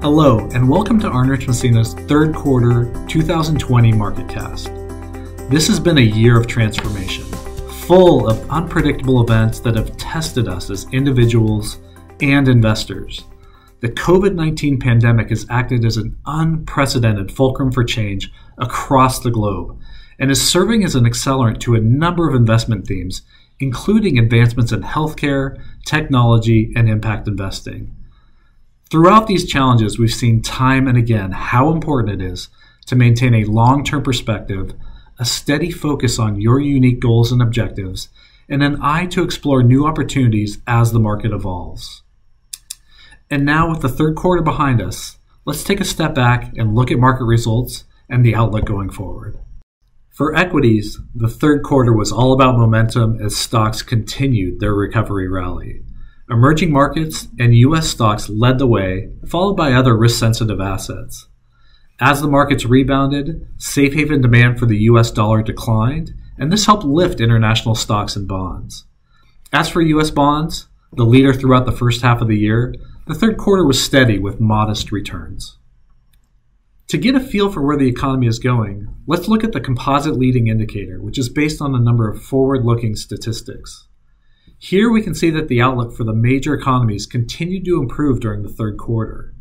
Hello, and welcome to Arnerich Massena's third quarter 2020 MarketCast. This has been a year of transformation, full of unpredictable events that have tested us as individuals and investors. The COVID-19 pandemic has acted as an unprecedented fulcrum for change across the globe and is serving as an accelerant to a number of investment themes, including advancements in healthcare, technology, and impact investing. Throughout these challenges, we've seen time and again how important it is to maintain a long-term perspective, a steady focus on your unique goals and objectives, and an eye to explore new opportunities as the market evolves. And now, with the third quarter behind us, let's take a step back and look at market results and the outlook going forward. For equities, the third quarter was all about momentum as stocks continued their recovery rally. Emerging markets and U.S. stocks led the way, followed by other risk-sensitive assets. As the markets rebounded, safe haven demand for the U.S. dollar declined, and this helped lift international stocks and bonds. As for U.S. bonds, the leader throughout the first half of the year, the third quarter was steady with modest returns. To get a feel for where the economy is going, let's look at the composite leading indicator, which is based on a number of forward-looking statistics. Here we can see that the outlook for the major economies continued to improve during the third quarter.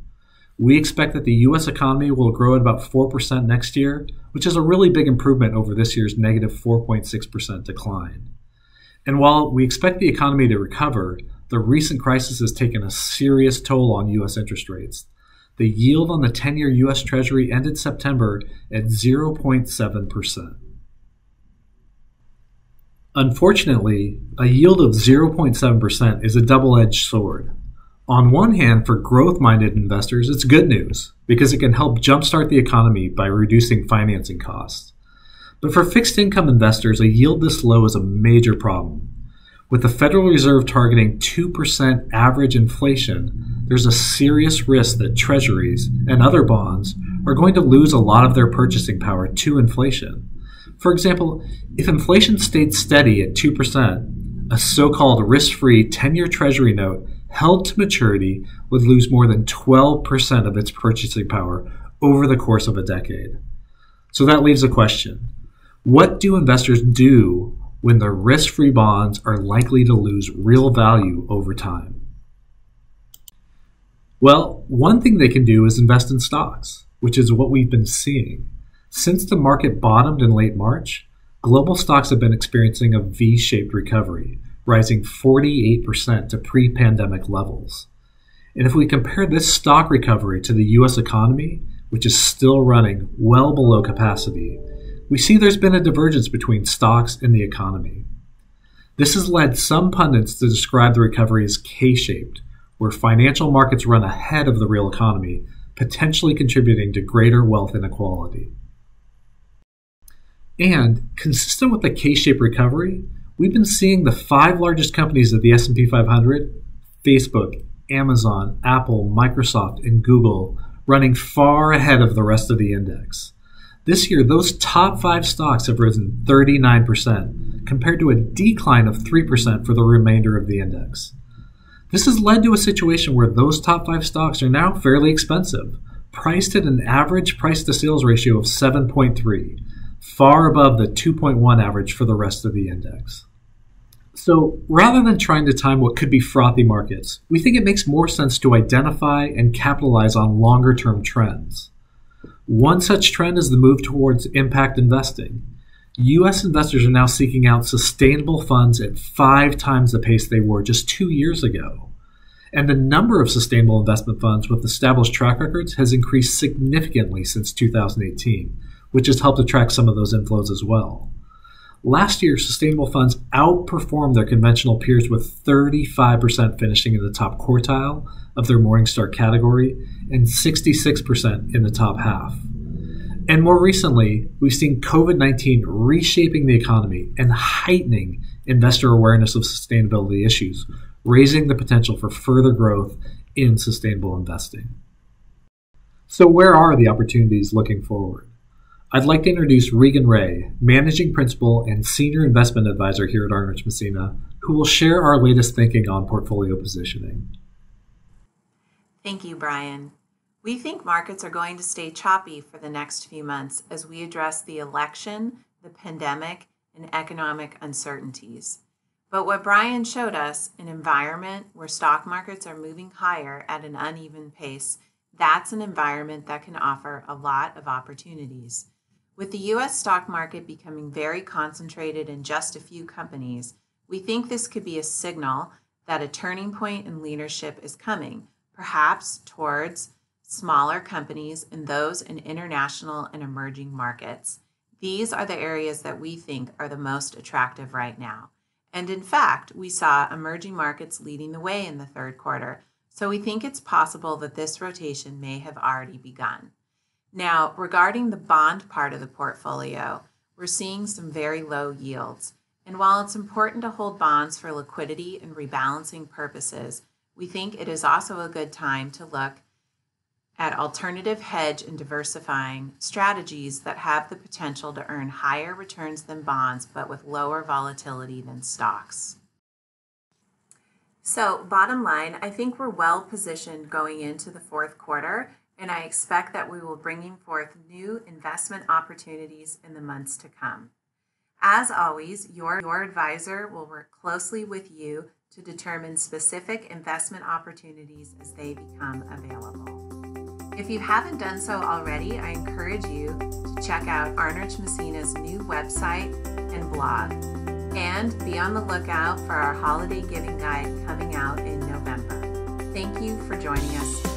We expect that the U.S. economy will grow at about 4% next year, which is a really big improvement over this year's negative 4.6% decline. And while we expect the economy to recover, the recent crisis has taken a serious toll on U.S. interest rates. The yield on the 10-year U.S. Treasury ended September at 0.7%. Unfortunately, a yield of 0.7% is a double-edged sword. On one hand, for growth-minded investors, it's good news because it can help jumpstart the economy by reducing financing costs. But for fixed-income investors, a yield this low is a major problem. With the Federal Reserve targeting 2% average inflation, there's a serious risk that treasuries and other bonds are going to lose a lot of their purchasing power to inflation. For example, if inflation stayed steady at 2%, a so-called risk-free 10-year Treasury note held to maturity would lose more than 12% of its purchasing power over the course of a decade. So that leaves a question. What do investors do when their risk-free bonds are likely to lose real value over time? Well, one thing they can do is invest in stocks, which is what we've been seeing. Since the market bottomed in late March, global stocks have been experiencing a V-shaped recovery, rising 48% to pre-pandemic levels. And if we compare this stock recovery to the U.S. economy, which is still running well below capacity, we see there's been a divergence between stocks and the economy. This has led some pundits to describe the recovery as K-shaped, where financial markets run ahead of the real economy, potentially contributing to greater wealth inequality. And, consistent with the K-shaped recovery, we've been seeing the 5 largest companies of the S&P 500, Facebook, Amazon, Apple, Microsoft, and Google, running far ahead of the rest of the index. This year, those top 5 stocks have risen 39%, compared to a decline of 3% for the remainder of the index. This has led to a situation where those top 5 stocks are now fairly expensive, priced at an average price-to-sales ratio of 7.3, far above the 2.1 average for the rest of the index. So rather than trying to time what could be frothy markets, we think it makes more sense to identify and capitalize on longer-term trends. One such trend is the move towards impact investing. U.S. investors are now seeking out sustainable funds at 5 times the pace they were just 2 years ago. And the number of sustainable investment funds with established track records has increased significantly since 2018, which has helped attract some of those inflows as well. Last year, sustainable funds outperformed their conventional peers with 35% finishing in the top quartile of their Morningstar category and 66% in the top half. And more recently, we've seen COVID-19 reshaping the economy and heightening investor awareness of sustainability issues, raising the potential for further growth in sustainable investing. So where are the opportunities looking forward? I'd like to introduce Reegan Rae, Managing Principal and Senior Investment Advisor here at Arnerich Massena, who will share our latest thinking on portfolio positioning. Thank you, Bryan. We think markets are going to stay choppy for the next few months as we address the election, the pandemic, and economic uncertainties. But what Bryan showed us, an environment where stock markets are moving higher at an uneven pace, that's an environment that can offer a lot of opportunities. With the U.S. stock market becoming very concentrated in just a few companies, we think this could be a signal that a turning point in leadership is coming, perhaps towards smaller companies and those in international and emerging markets. These are the areas that we think are the most attractive right now. And in fact, we saw emerging markets leading the way in the third quarter, so we think it's possible that this rotation may have already begun. Now, regarding the bond part of the portfolio, we're seeing some very low yields. And while it's important to hold bonds for liquidity and rebalancing purposes, we think it is also a good time to look at alternative hedge and diversifying strategies that have the potential to earn higher returns than bonds, but with lower volatility than stocks. So, bottom line, I think we're well positioned going into the fourth quarter, and I expect that we will be bringing forth new investment opportunities in the months to come. As always, your advisor will work closely with you to determine specific investment opportunities as they become available. If you haven't done so already, I encourage you to check out Arnerich Massena's new website and blog, and be on the lookout for our holiday giving guide coming out in November. Thank you for joining us